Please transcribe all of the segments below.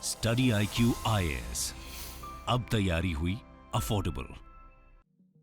Study IQ IAS, अब तैयारी हुई अफोर्डेबल।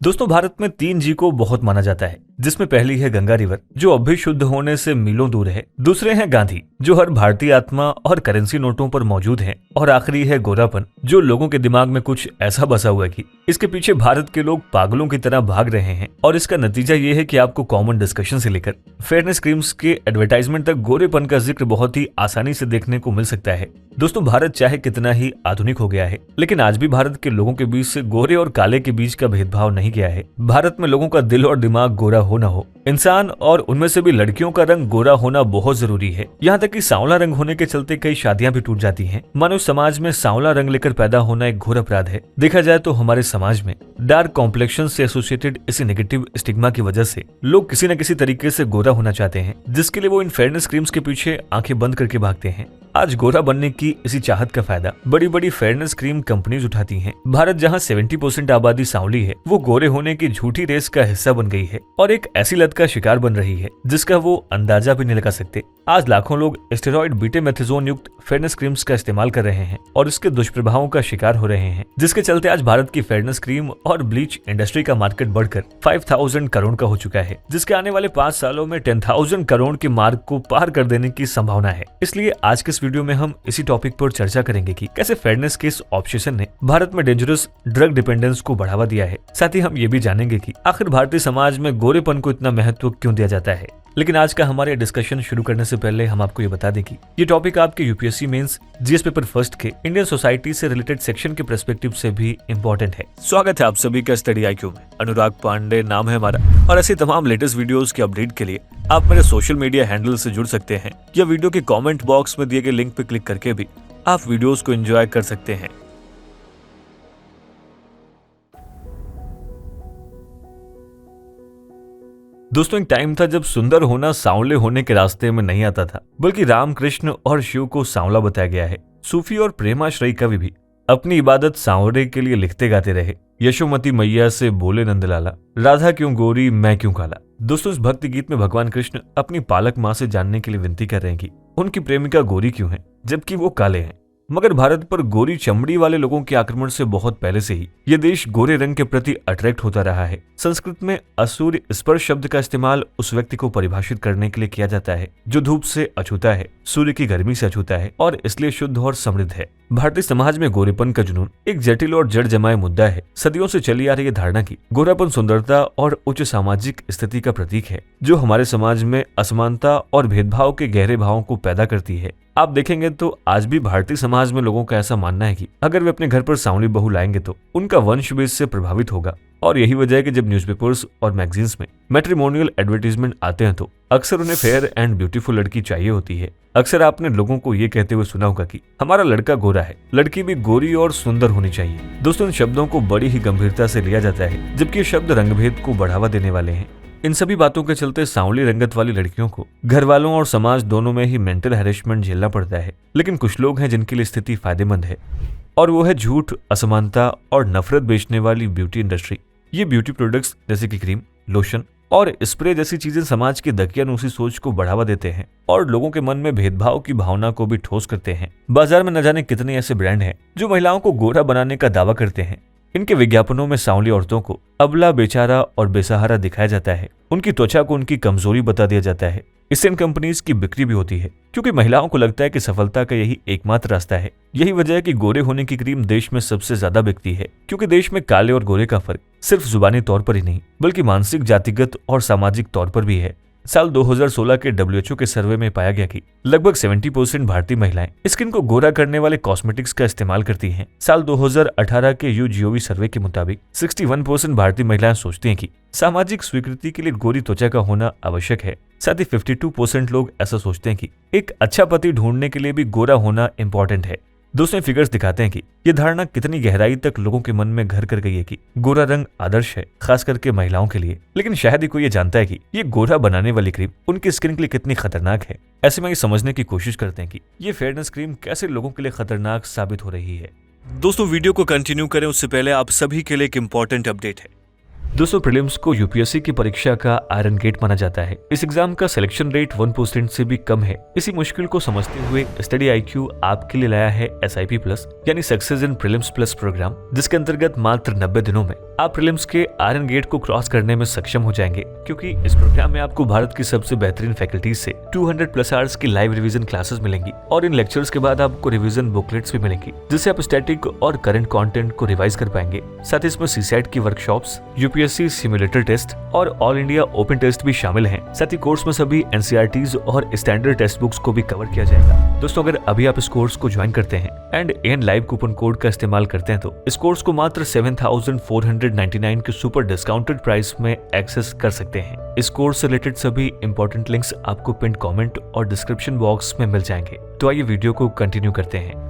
दोस्तों, भारत में 3G को बहुत माना जाता है, जिसमें पहली है गंगा रिवर, जो अब भी शुद्ध होने से मीलों दूर है। दूसरे हैं गांधी, जो हर भारतीय आत्मा और करेंसी नोटों पर मौजूद हैं। और आखिरी है गोरापन, जो लोगों के दिमाग में कुछ ऐसा बसा हुआ है कि इसके पीछे भारत के लोग पागलों की तरह भाग रहे हैं। और इसका नतीजा ये है कि आपको कॉमन डिस्कशन से लेकर फेयरनेस क्रीम्स के एडवर्टाइजमेंट तक गोरेपन का जिक्र बहुत ही आसानी से देखने को मिल सकता है। दोस्तों, भारत चाहे कितना ही आधुनिक हो गया है, लेकिन आज भी भारत के लोगों के बीच से गोरे और काले के बीच का भेदभाव नहीं गया है। भारत में लोगों का दिल और दिमाग गोरा हो ना हो, इंसान और उनमें से भी लड़कियों का रंग गोरा होना बहुत जरूरी है। यहाँ तक कि सांवला रंग होने के चलते कई शादियां भी टूट जाती हैं। मानव समाज में सांवला रंग लेकर पैदा होना एक घोर अपराध है। देखा जाए तो हमारे समाज में डार्क कॉम्प्लेक्शन से एसोसिएटेड इसी नेगेटिव स्टिग्मा की वजह से लोग किसी न किसी तरीके से गोरा होना चाहते हैं, जिसके लिए वो इन फेयरनेस क्रीम्स के पीछे आंखें बंद करके भागते हैं। आज गोरा बनने की इसी चाहत का फायदा बड़ी बड़ी फेयरनेस क्रीम कंपनीज उठाती हैं। भारत जहां 70% आबादी सांवली है, वो गोरे होने की झूठी रेस का हिस्सा बन गई है और एक ऐसी लत का शिकार बन रही है जिसका वो अंदाजा भी नहीं लगा सकते। आज लाखों लोग स्टेरॉइड बीटेमेथाजोन युक्त फेयरनेस क्रीम्स का इस्तेमाल कर रहे हैं और इसके दुष्प्रभावों का शिकार हो रहे हैं, जिसके चलते आज भारत की फेयरनेस क्रीम और ब्लीच इंडस्ट्री का मार्केट बढ़कर 5000 करोड़ का हो चुका है, जिसके आने वाले 5 सालों में 10,000 करोड़ के मार्क को पार कर देने की संभावना है। इसलिए आज के इस वीडियो में हम इसी टॉपिक पर चर्चा करेंगे कि कैसे फेयरनेस के इस ऑब्सेशन ने भारत में डेंजरस ड्रग डिपेंडेंस को बढ़ावा दिया है। साथ ही हम ये भी जानेंगे कि आखिर भारतीय समाज में गोरेपन को इतना महत्व क्यों दिया जाता है। लेकिन आज का हमारे डिस्कशन शुरू करने से पहले हम आपको ये बता दें कि ये टॉपिक आपके UPSC mains GS paper first के इंडियन सोसाइटी से रिलेटेड सेक्शन के पर्सपेक्टिव से भी इम्पोर्टेंट है। स्वागत है आप सभी का स्टडी IQ में। अनुराग पांडे नाम है हमारा और ऐसे तमाम लेटेस्ट वीडियोस के अपडेट के लिए आप मेरे सोशल मीडिया हैंडल से जुड़ सकते हैं या वीडियो के कॉमेंट बॉक्स में दिए गए लिंक पर क्लिक करके भी आप वीडियोस को एंजॉय कर सकते हैं। दोस्तों, एक टाइम था जब सुंदर होना सांवले होने के रास्ते में नहीं आता था, बल्कि रामकृष्ण और शिव को सांवला बताया गया है। सूफी और प्रेमाश्रयी कवि भी अपनी इबादत सांवरे के लिए लिखते गाते रहे। यशोमती मैया से बोले नंदलाला, राधा क्यों गोरी मैं क्यों काला। दोस्तों, इस भक्ति गीत में भगवान कृष्ण अपनी पालक माँ से जानने के लिए विनती कर रहे हैं कि उनकी प्रेमिका गोरी क्यों है जबकि वो काले हैं। मगर भारत पर गोरी चमड़ी वाले लोगों के आक्रमण से बहुत पहले से ही ये देश गोरे रंग के प्रति अट्रैक्ट होता रहा है। संस्कृत में असूर्य स्पर्श शब्द का इस्तेमाल उस व्यक्ति को परिभाषित करने के लिए किया जाता है जो धूप से अछूता है, सूर्य की गर्मी से अछूता है और इसलिए शुद्ध और समृद्ध है। भारतीय समाज में गोरेपन का जुनून एक जटिल और जड़ जमाए मुद्दा है। सदियों से चली आ रही धारणा की गोरापन सुंदरता और उच्च सामाजिक स्थिति का प्रतीक है, जो हमारे समाज में असमानता और भेदभाव के गहरे भावों को पैदा करती है। आप देखेंगे तो आज भी भारतीय समाज में लोगों का ऐसा मानना है कि अगर वे अपने घर पर सांवली बहू लाएंगे तो उनका वंश भी इससे प्रभावित होगा। और यही वजह है कि जब न्यूज़पेपर्स और मैगजीन्स में मैट्रिमोनियल एडवर्टीजमेंट आते हैं तो अक्सर उन्हें फेयर एंड ब्यूटीफुल लड़की चाहिए होती है। अक्सर आपने लोगों को ये कहते हुए सुना होगा कि हमारा लड़का गोरा है, लड़की भी गोरी और सुंदर होनी चाहिए। दोस्तों, इन शब्दों को बड़ी ही गंभीरता से लिया जाता है, जबकि ये शब्द रंगभेद को बढ़ावा देने वाले हैं। इन सभी बातों के चलते सांवली रंगत वाली लड़कियों को घर वालों और समाज दोनों में ही मेंटल हैरेसमेंट झेलना पड़ता है। लेकिन कुछ लोग हैं जिनके लिए स्थिति फायदेमंद है, और वो है झूठ, असमानता और नफरत बेचने वाली ब्यूटी इंडस्ट्री। ये ब्यूटी प्रोडक्ट्स जैसे कि क्रीम, लोशन और स्प्रे जैसी चीजें समाज की दकियानूसी सोच को बढ़ावा देते हैं और लोगों के मन में भेदभाव की भावना को भी ठोस करते हैं। बाजार में न जाने कितने ऐसे ब्रांड हैं जो महिलाओं को गोरा बनाने का दावा करते हैं। इनके विज्ञापनों में सांवली औरतों को अबला, बेचारा और बेसहारा दिखाया जाता है। उनकी त्वचा को उनकी कमजोरी बता दिया जाता है। इससे इन कंपनीज की बिक्री भी होती है, क्योंकि महिलाओं को लगता है कि सफलता का यही एकमात्र रास्ता है। यही वजह है कि गोरे होने की क्रीम देश में सबसे ज्यादा बिकती है, क्योंकि देश में काले और गोरे का फर्क सिर्फ जुबानी तौर पर ही नहीं बल्कि मानसिक, जातिगत और सामाजिक तौर पर भी है। साल 2016 के WHO के सर्वे में पाया गया कि लगभग 70% भारतीय महिलाएं स्किन को गोरा करने वाले कॉस्मेटिक्स का इस्तेमाल करती हैं। साल 2018 के YouGov सर्वे के मुताबिक 61% भारतीय महिलाएं सोचती हैं कि सामाजिक स्वीकृति के लिए गोरी त्वचा का होना आवश्यक है। साथ ही 52% लोग ऐसा सोचते हैं कि एक अच्छा पति ढूंढने के लिए भी गोरा होना इम्पोर्टेंट है। दोस्तों, फिगर्स दिखाते हैं कि ये धारणा कितनी गहराई तक लोगों के मन में घर कर गई है कि गोरा रंग आदर्श है, खास करके महिलाओं के लिए। लेकिन शायद ही कोई ये जानता है कि ये गोरा बनाने वाली क्रीम उनकी स्किन के लिए कितनी खतरनाक है। ऐसे में ये समझने की कोशिश करते हैं कि ये फेयरनेस क्रीम कैसे लोगों के लिए खतरनाक साबित हो रही है। दोस्तों, वीडियो को कंटिन्यू करें उससे पहले आप सभी के लिए एक इम्पोर्टेंट अपडेट है। दोस्तों प्रीलिम्स को यूपीएससी की परीक्षा का आयरन गेट माना जाता है। इस एग्जाम का सिलेक्शन रेट 1% से भी कम है। इसी मुश्किल को समझते हुए स्टडी IQ आपके लिए लाया है SIP प्लस यानी success in prelims plus program, जिसके अंतर्गत मात्र 90 दिनों में आप प्रीलिम्स के आयरन गेट को क्रॉस करने में सक्षम हो जाएंगे, क्योंकि इस प्रोग्राम में आपको भारत की सबसे बेहतरीन फैकल्टीज से 200 प्लस आवर्स की लाइव रिवीजन क्लासेस मिलेंगी और इन लेक्चर्स के बाद आपको रिवीजन बुकलेट्स भी मिलेंगी, जिससे आप स्टैटिक और करंट कंटेंट को रिवाइज कर पाएंगे। साथ ही इसमें CSAT की वर्कशॉप्स, यूपीएससी सिमुलेटर टेस्ट और ऑल इंडिया ओपन टेस्ट भी शामिल हैं। साथ ही कोर्स में सभी NCERTs और स्टैंडर्ड टेक्स्ट बुक्स को भी कवर किया जाएगा। दोस्तों अगर अभी आप इस कोर्स को ज्वाइन करते हैं and an live coupon code का इस्तेमाल करते हैं तो इस कोर्स को मात्र 7,499 के सुपर डिस्काउंटेड प्राइस में एक्सेस कर सकते हैं। इस कोर्स से रिलेटेड सभी इंपॉर्टेंट लिंक्स आपको पिन कमेंट और डिस्क्रिप्शन बॉक्स में मिल जाएंगे। तो आइए वीडियो को कंटिन्यू करते हैं।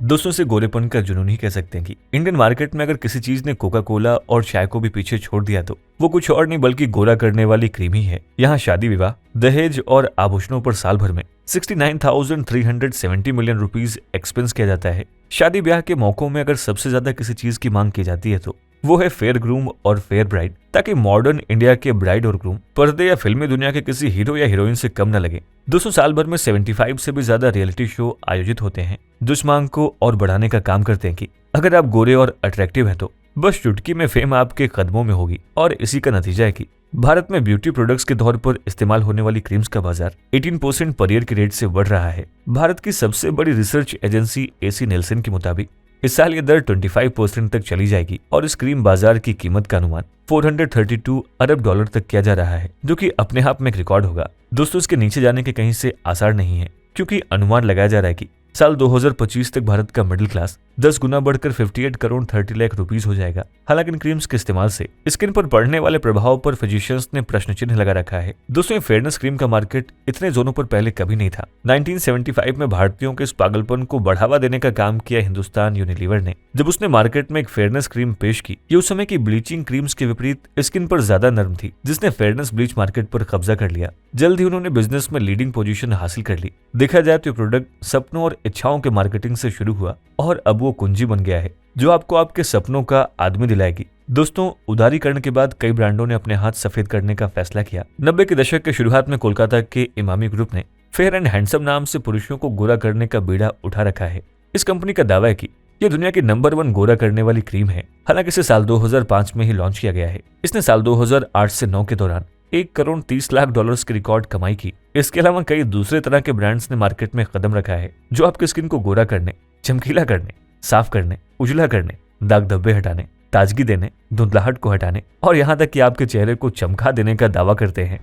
दोस्तों से गोरेपन का जुनून ही कह सकते हैं कि इंडियन मार्केट में अगर किसी चीज ने कोका कोला और चाय को भी पीछे छोड़ दिया तो वो कुछ और नहीं बल्कि गोरा करने वाली क्रीम ही है। यहाँ शादी विवाह, दहेज और आभूषणों पर साल भर में 69,370 मिलियन रुपीस एक्सपेंस किया जाता है। शादी ब्याह के मौकों में अगर सबसे ज्यादा किसी चीज की मांग की जाती है तो वो है फेयर ग्रूम और फेयर ब्राइड, ताकि मॉडर्न इंडिया के ब्राइड और ग्रूम पर्दे या फिल्मी दुनिया के किसी हीरो या हीरोइन से कम न लगे। 200 साल भर में 75 से भी ज्यादा रियलिटी शो आयोजित होते हैं जो इस मांग को और बढ़ाने का काम करते हैं कि अगर आप गोरे और अट्रैक्टिव हैं तो बस चुटकी में फेम आपके कदमों में होगी। और इसी का नतीजा है कि भारत में ब्यूटी प्रोडक्ट्स के तौर पर इस्तेमाल होने वाली क्रीम्स का बाजार 18% पर ईयर के रेट से बढ़ रहा है। भारत की सबसे बड़ी रिसर्च एजेंसी AC निल्सन के मुताबिक इस साल ये दर 25% तक चली जाएगी और इस क्रीम बाजार की कीमत का अनुमान 432 अरब डॉलर तक किया जा रहा है, जो कि अपने आप में एक रिकॉर्ड होगा। दोस्तों इसके नीचे जाने के कहीं से आसार नहीं है, क्योंकि अनुमान लगाया जा रहा है कि साल 2025 तक भारत का मिडिल क्लास 10 गुना बढ़कर 58 करोड़ 30 लाख रुपीस हो जाएगा। हालांकि इन क्रीम्स के इस्तेमाल से स्किन पर पड़ने वाले प्रभाव पर फिजिशियंस ने प्रश्न चिन्ह लगा रखा है। दोस्तों फेयरनेस क्रीम का मार्केट इतने जोनों पर पहले कभी नहीं था। 1975 में भारतीयों के इस पागलपन को बढ़ावा देने का काम किया हिंदुस्तान यूनिलीवर ने, जब उसने मार्केट में एक फेयरनेस क्रीम पेश की। ये उस समय की ब्लीचिंग क्रीम्स के विपरीत स्किन पर ज्यादा नरम थी, जिसने फेयरनेस ब्लीच मार्केट पर कब्जा कर लिया। जल्द ही उन्होंने बिजनेस में लीडिंग पोजीशन हासिल कर ली। देखा जाए तो प्रोडक्ट सपनों और इच्छाओं के मार्केटिंग से शुरू हुआ और अब वो कुंजी बन गया है जो आपको आपके सपनों का आदमी दिलाएगी। दोस्तों उदारीकरण के बाद कई ब्रांडों ने अपने हाथ सफेद करने का फैसला किया। 90 के दशक के शुरुआत में कोलकाता के इमामी ग्रुप ने फेयर एंड हैंडसम नाम से पुरुषों को गोरा करने का बीड़ा उठा रखा है। इस कंपनी का दावा है कि यह दुनिया की नंबर 1 गोरा करने वाली क्रीम है। हालांकि इसे साल 2005 में ही लॉन्च किया गया है। इसने साल 2008 से 9 के दौरान 1 करोड़ 30 लाख डॉलर्स की रिकॉर्ड कमाई की। इसके अलावा कई दूसरे तरह के ब्रांड्स ने मार्केट में कदम रखा है जो आपकी स्किन को गोरा करने, चमकीला करने, साफ करने, उजला करने, दाग धब्बे हटाने, ताजगी देने, धुंधलाहट को हटाने और यहाँ तक कि आपके चेहरे को चमका देने का दावा करते हैं।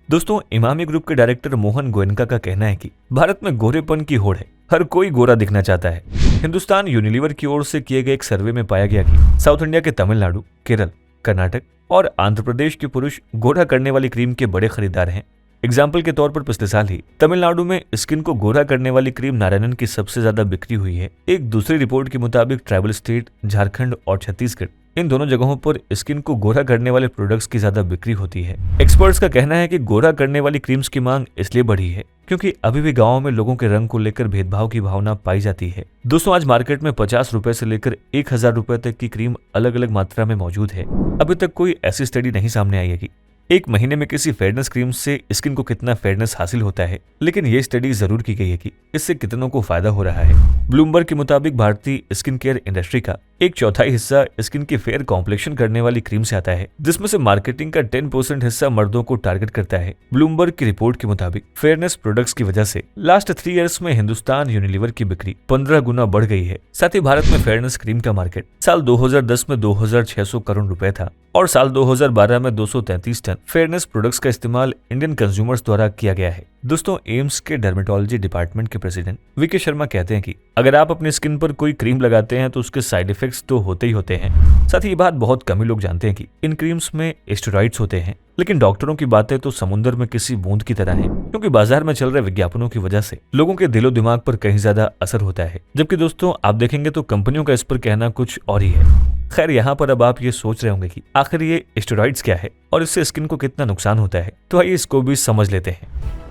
दोस्तों इमामी ग्रुप के डायरेक्टर मोहन गोयनका का कहना है कि भारत में गोरेपन की होड़ है, हर कोई गोरा दिखना चाहता है। हिंदुस्तान यूनिलीवर की ओर से किए गए एक सर्वे में पाया गया कि साउथ इंडिया के तमिलनाडु, केरल, कर्नाटक और आंध्र प्रदेश के पुरुष गोरा करने वाली क्रीम के बड़े खरीदार हैं। एग्जाम्पल के तौर पर पिछले साल ही तमिलनाडु में स्किन को गोरा करने वाली क्रीम नारायणन की सबसे ज्यादा बिक्री हुई है। एक दूसरी रिपोर्ट के मुताबिक ट्राइबल स्टेट झारखंड और छत्तीसगढ़, इन दोनों जगहों पर स्किन को गोरा करने वाले प्रोडक्ट्स की ज्यादा बिक्री होती है। एक्सपर्ट्स का कहना है कि गोरा करने वाली क्रीम्स की मांग इसलिए बढ़ी है क्योंकि अभी भी गाँव में लोगों के रंग को लेकर भेदभाव की भावना पाई जाती है। दोस्तों आज मार्केट में 50 रुपए से लेकर 1000 रुपए तक की क्रीम अलग अलग मात्रा में मौजूद है। अभी तक कोई ऐसी स्टडी नहीं सामने आई है कि एक महीने में किसी फेयरनेस क्रीम से स्किन को कितना फेयरनेस हासिल होता है, लेकिन ये स्टडी जरूर की गई है कि इससे कितनों को फायदा हो रहा है। ब्लूमबर्ग के मुताबिक भारतीय स्किन केयर इंडस्ट्री का 1/4 हिस्सा स्किन की फेयर कॉम्प्लेक्शन करने वाली क्रीम से आता है, जिसमें से मार्केटिंग का 10% हिस्सा मर्दों को टारगेट करता है। ब्लूमबर्ग की रिपोर्ट के मुताबिक फेयरनेस प्रोडक्ट्स की वजह से लास्ट 3 ईयर्स में हिंदुस्तान यूनिलीवर की बिक्री 15 गुना बढ़ गई है। साथ ही भारत में फेयरनेस क्रीम का मार्केट साल 2010 में 2600 करोड़ रुपए था और साल 2012 में 233 टन फेयरनेस प्रोडक्ट्स का इस्तेमाल इंडियन कंज्यूमर्स द्वारा किया गया है। दोस्तों एम्स के डर्मेटोलॉजी डिपार्टमेंट के प्रेसिडेंट VK शर्मा कहते हैं कि अगर आप अपनी स्किन पर कोई क्रीम लगाते हैं तो उसके साइड इफेक्ट्स तो होते ही होते हैं। साथ ही ये बात बहुत कम ही लोग जानते हैं कि इन क्रीम्स में स्टेरॉइड्स होते हैं, लेकिन डॉक्टरों की बातें तो समुद्र में किसी बूंद की तरह है, क्योंकि बाजार में चल रहे विज्ञापनों की वजह से लोगों के दिलो दिमाग पर कहीं ज्यादा असर होता है। जबकि दोस्तों आप देखेंगे तो कंपनियों का इस पर कहना कुछ और ही है। खैर यहाँ पर अब आप ये सोच रहे होंगे कि आखिर ये स्टेरॉइड्स क्या है और इससे स्किन को कितना नुकसान होता है, तो आइए इसको भी समझ लेते हैं।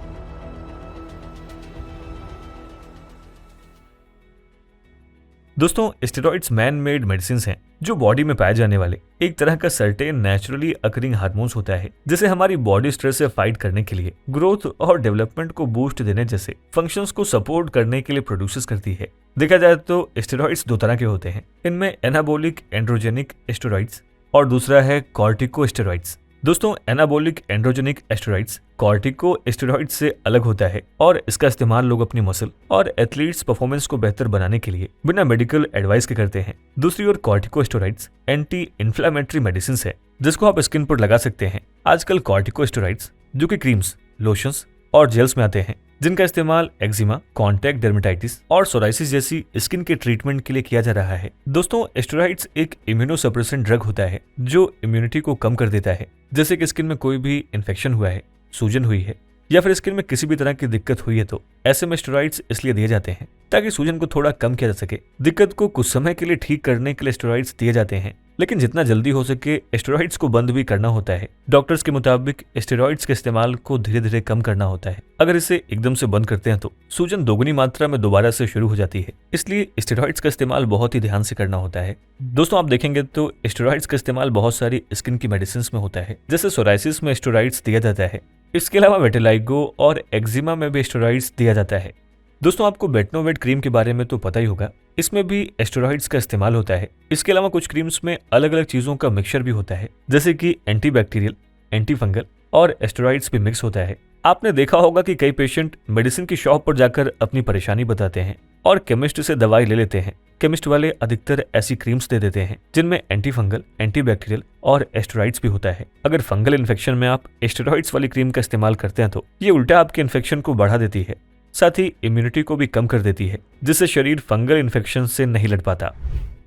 दोस्तों स्टेरॉइड्स मैन मेड मेडिसिन हैं जो बॉडी में पाए जाने वाले एक तरह का सर्टेन नेचुरली अकरिंग हार्मोन्स होता है जिसे हमारी बॉडी स्ट्रेस से फाइट करने के लिए, ग्रोथ और डेवलपमेंट को बूस्ट देने जैसे फंक्शंस को सपोर्ट करने के लिए प्रोड्यूस करती है। देखा जाए तो स्टेरॉइड्स दो तरह के होते हैं, इनमें एनाबोलिक एंड्रोजेनिक स्टेरॉइड्स और दूसरा है कॉर्टिकोस्टेरॉइड्स। दोस्तों एनाबोलिक एंड्रोजेनिक स्टेरॉइड्स कॉर्टिकोस्टेरॉइड्स से अलग होता है और इसका इस्तेमाल लोग अपनी मसल और एथलीट्स परफॉर्मेंस को बेहतर बनाने के लिए बिना मेडिकल एडवाइस के करते हैं। दूसरी ओर कॉर्टिकोस्टेरॉइड्स एंटी इन्फ्लेमेटरी मेडिसिन है जिसको आप स्किन पर लगा सकते हैं। आजकल कॉर्टिकोस्टेरॉइड्स जो कि क्रीम्स, लोशंस और जेल्स में आते हैं जिनका इस्तेमाल एक्जिमा, कॉन्टैक्ट डर्मेटाइटिस और सोराइसिस जैसी स्किन के ट्रीटमेंट के लिए किया जा रहा है। दोस्तों स्टेरॉइड्स एक इम्यूनोसप्रेसेंट ड्रग होता है जो इम्यूनिटी को कम कर देता है। जैसे कि स्किन में कोई भी इन्फेक्शन हुआ है, सूजन हुई है या फिर स्किन में किसी भी तरह की दिक्कत हुई है तो ऐसे में स्टेरॉइड्स इसलिए दिए जाते हैं ताकि सूजन को थोड़ा कम किया जा सके। दिक्कत को कुछ समय के लिए ठीक करने के लिए स्टेरॉइड्स दिए जाते हैं, लेकिन जितना जल्दी हो सके स्टेरॉइड्स को बंद भी करना होता है। डॉक्टर्स के मुताबिक स्टेरॉइड्स के इस्तेमाल को धीरे धीरे कम करना होता है। अगर इसे एकदम से बंद करते हैं तो सूजन दोगुनी मात्रा में दोबारा से शुरू हो जाती है, इसलिए स्टेरॉइड्स का इस्तेमाल बहुत ही ध्यान से करना होता है। दोस्तों आप देखेंगे तो स्टेरॉइड्स का इस्तेमाल बहुत सारी स्किन की मेडिसिन में होता है, जैसे सोराइसिस में स्टेरॉइड्स दिया जाता है। इसके अलावा वेटिलाइगो और एक्जिमा में भी स्टेरॉइड्स दिया जाता है। दोस्तों आपको बेटनोवेट क्रीम के बारे में तो पता ही होगा, इसमें भी स्टेरॉइड्स का इस्तेमाल होता है। इसके अलावा कुछ क्रीम्स में अलग अलग चीजों का मिक्सचर भी होता है, जैसे कि एंटीबैक्टीरियल, एंटी फंगल और स्टेरॉइड्स भी मिक्स होता है। आपने देखा होगा कि कई पेशेंट मेडिसिन की शॉप पर जाकर अपनी परेशानी बताते हैं और केमिस्ट से दवाई ले लेते हैं। केमिस्ट वाले अधिकतर ऐसी क्रीम्स दे देते हैं जिनमें एंटी फंगल, एंटीबैक्टीरियल और स्टेरॉइड्स भी होता है। अगर फंगल इन्फेक्शन में आप स्टेरॉइड्स वाली क्रीम का इस्तेमाल करते हैं तो ये उल्टा आपके इन्फेक्शन को बढ़ा देती है, साथ ही इम्यूनिटी को भी कम कर देती है, जिससे शरीर फंगल इन्फेक्शन से नहीं लड़ पाता।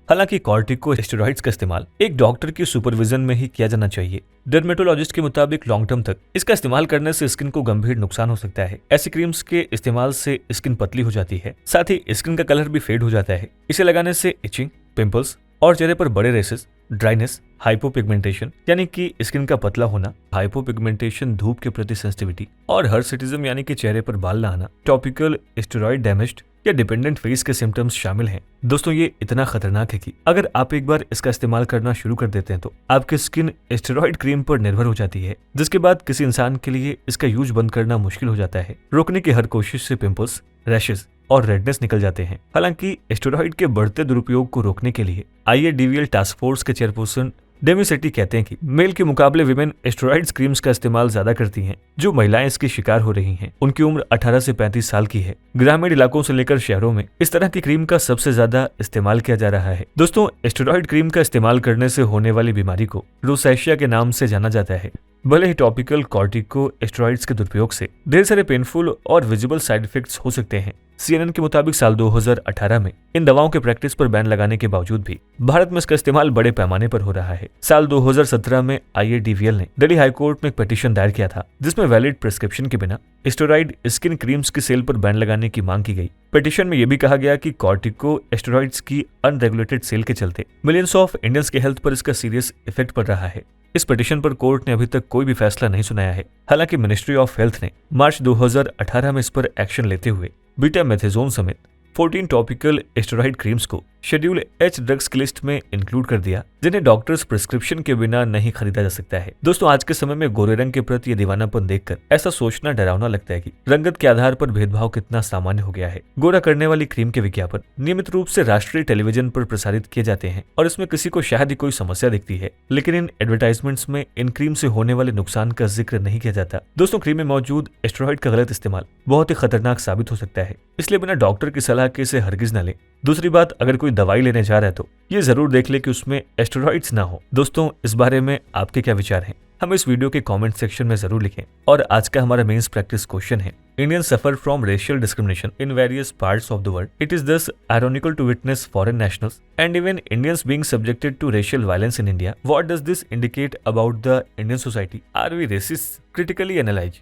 हालांकि कॉर्टिकोस्टेरॉइड्स का इस्तेमाल एक डॉक्टर की सुपरविजन में ही किया जाना चाहिए। डर्मेटोलॉजिस्ट के मुताबिक लॉन्ग टर्म तक इसका इस्तेमाल करने से स्किन को गंभीर नुकसान हो सकता है। ऐसी क्रीम्स के इस्तेमाल से स्किन पतली हो जाती है, साथ ही स्किन का कलर भी फेड हो जाता है। इसे लगाने से इचिंग, पिंपल्स और चेहरे पर बड़े रेसेस, ड्राइनेस, हाइपोपिगमेंटेशन यानी कि स्किन का पतला होना, हाइपोपिगमेंटेशन, धूप के प्रति सेंसिटिविटी और हर्सिटिज्म यानी कि चेहरे पर बाल न आना, टॉपिकल स्टेरॉइड डैमेज या डिपेंडेंट फेस के सिम्टम्स शामिल हैं। दोस्तों ये इतना खतरनाक है कि अगर आप एक बार इसका इस्तेमाल करना शुरू कर देते हैं तो आपकी स्किन स्टेरॉइड क्रीम पर निर्भर हो जाती है, जिसके बाद किसी इंसान के लिए इसका यूज बंद करना मुश्किल हो जाता है। रोकने की हर कोशिश से पिंपल्स, रैशेस और रेडनेस निकल जाते हैं। हालांकि स्टेरॉइड के बढ़ते दुरुपयोग को रोकने के लिए IADVL टास्क फोर्स के चेयरपर्सन डेमी सेट्टी कहते हैं कि मेल के मुकाबले विमेन स्टेरॉइड्स क्रीम्स का इस्तेमाल ज्यादा करती हैं। जो महिलाएं इसकी शिकार हो रही हैं उनकी उम्र 18 से 35 साल की है। ग्रामीण इलाकों से लेकर शहरों में इस तरह की क्रीम का सबसे ज्यादा इस्तेमाल किया जा रहा है। दोस्तों स्टेरॉइड क्रीम का इस्तेमाल करने से होने वाली बीमारी को रोसैशिया के नाम से जाना जाता है। भले ही टॉपिकल कॉर्टिकोस्टेरॉइड्स के दुरुपयोग से ढेर सारे पेनफुल और विजिबल साइड इफेक्ट्स हो सकते हैं। CNN के मुताबिक साल 2018 में इन दवाओं के प्रैक्टिस पर बैन लगाने के बावजूद भी भारत में इसका इस्तेमाल बड़े पैमाने पर हो रहा है। साल 2017 में IADVL ने दिल्ली हाईकोर्ट में एक पिटीशन दायर किया था जिसमें वैलिड प्रिस्क्रिप्शन के बिना स्टेरॉइड स्किन क्रीम्स की सेल पर बैन लगाने की मांग की गई। पिटीशन में यह भी कहा गया कि कॉर्टिकोस्टेरॉइड्स की अनरेगुलेटेड सेल के चलते मिलियंस ऑफ इंडियंस के हेल्थ पर इसका सीरियस इफेक्ट पड़ रहा है। इस पिटीशन पर कोर्ट ने अभी तक कोई भी फैसला नहीं सुनाया है। हालांकि मिनिस्ट्री ऑफ हेल्थ ने मार्च 2018 में इस पर एक्शन लेते हुए बीटामेथाजोन समेत 14 टॉपिकल स्टेरॉइड क्रीम्स को शेड्यूल H ड्रग्स की लिस्ट में इंक्लूड कर दिया, जिन्हें डॉक्टर्स प्रिस्क्रिप्शन के बिना नहीं खरीदा जा सकता है। दोस्तों आज के समय में गोरे रंग के प्रति ये दीवानापन देखकर ऐसा सोचना डरावना लगता है कि रंगत के आधार पर भेदभाव कितना सामान्य हो गया है। गोरा करने वाली क्रीम के विज्ञापन नियमित रूप से राष्ट्रीय टेलीविजन पर प्रसारित किए जाते हैं और इसमें किसी को शायद ही कोई समस्या दिखती है, लेकिन इन एडवर्टाइजमेंट्स में इन क्रीम से होने वाले नुकसान का जिक्र नहीं किया जाता। दोस्तों क्रीम में मौजूद स्टेरॉइड का गलत इस्तेमाल बहुत ही खतरनाक साबित हो सकता है, इसलिए बिना डॉक्टर की सलाह के इसे हरगिज न लें। दूसरी बात, अगर कोई दवाई लेने जा रहा है तो ये जरूर देख ले कि उसमें स्टेरॉइड्स ना हो। दोस्तों इस बारे में आपके क्या विचार हैं, हमें इस वीडियो के कमेंट सेक्शन में जरूर लिखें। और आज का हमारा मेंस प्रैक्टिस क्वेश्चन है, Indians suffer from racial discrimination in various parts of the world. It is thus ironical to witness foreign nationals and even Indians being subjected to racial violence in India. What does this indicate about the Indian society? Are we racist? Critically analyze.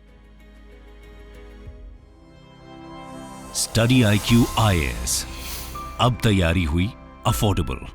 Study IQ IAS अब तैयारी हुई affordable.